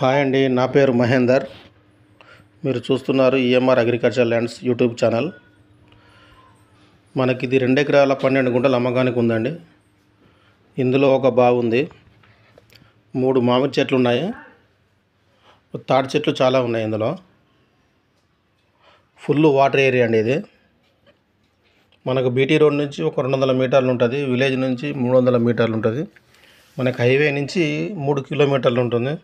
Hi అండి, నా పేరు మహేందర్. మీరు చూస్తున్నారు EMR agriculture lands YouTube channel. మనకి ఇది 2 ఎకరాల 12 గుంటల అమ్మకానికి ఉందండి. ఇందులో ఒక బాగుంది, 3 మామిడి చెట్లు ఉన్నాయి, తాటి చెట్లు చాలా ఉన్నాయి. ఇందులో ఫుల్ వాటర్ ఏరియా అండి. ఇది మనకు బీటీ రోడ్ నుంచి ఒక 200 మీటర్లు ఉంటుంది, విలేజ్ నుంచి 300 మీటర్లు ఉంటుంది, మనకు హైవే నుంచి 3 కిలోమీటర్లు ఉంటుంది,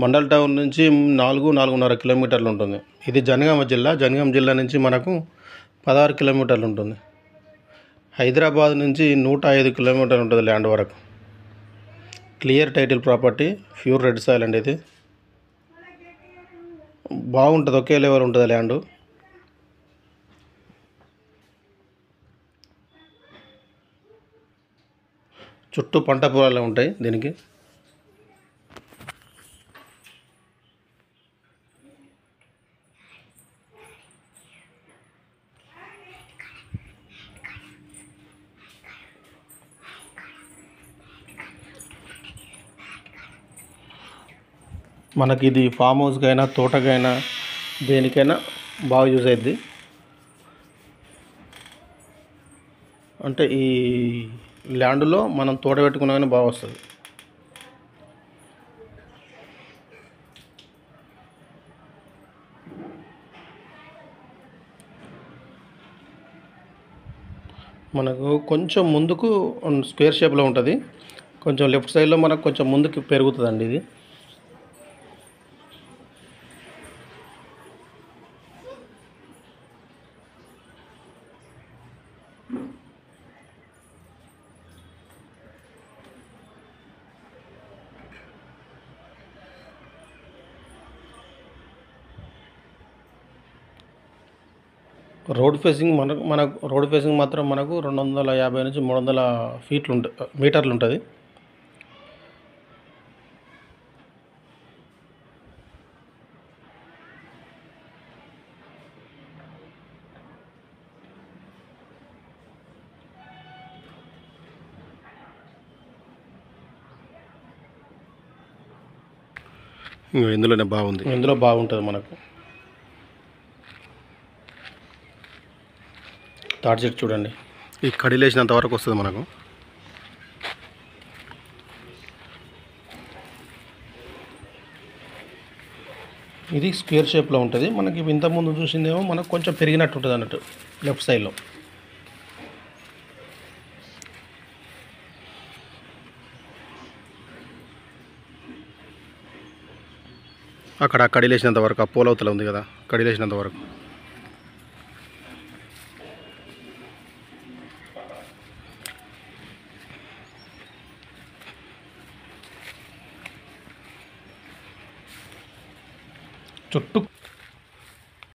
మండల్ టౌన్ నుంచి 4-4.5 కిలోమీటర్లు ఉంటుంది. ఇది జనగామ జిల్లా నుంచి మనకు 16 కిలోమీటర్లు ఉంటుంది. హైదరాబాద్ నుంచి 105 కిలోమీటర్లు ఉంటుంది ల్యాండ్ వరకు. Clear title property, pure red soil అండి. ఇది బాగుంటుంది, ఒకే లెవెల్ ఉంటుంది ల్యాండ్. చుట్టూ పంట పొలాలు ఉంటాయి దీనికి. మనకి ఇది ఫామ్ హౌస్కైనా తోటకైనా దేనికైనా బాగా యూజ్ అవుద్ది. అంటే ఈ ల్యాండ్లో మనం తోట పెట్టుకున్నా కానీ బాగా వస్తుంది. మనకు కొంచెం ముందుకు స్క్వేర్ షేప్లో ఉంటుంది, కొంచెం లెఫ్ట్ సైడ్లో మనకు కొంచెం ముందుకు పెరుగుతుందండి. ఇది రోడ్ ఫేసింగ్ రోడ్ ఫేసింగ్ మాత్రం మనకు 250 నుంచి 300 ఫీట్లు మీటర్లు ఉంటుంది. ఇందులో బాగుంటుంది. మనకు తాటి చెట్టు చూడండి, ఈ కడిలేసినంత వరకు వస్తుంది మనకు. ఇది స్క్వేర్ షేప్లో ఉంటుంది. మనకి ఇంతకుముందు చూసిందేమో మనకు కొంచెం పెరిగినట్టు ఉంటుంది అన్నట్టు లెఫ్ట్ సైడ్లో. అక్కడ కడిలేసినంత వరకు, ఆ పోలవతల ఉంది కదా, కడిలేసినంత వరకు. చుట్టూ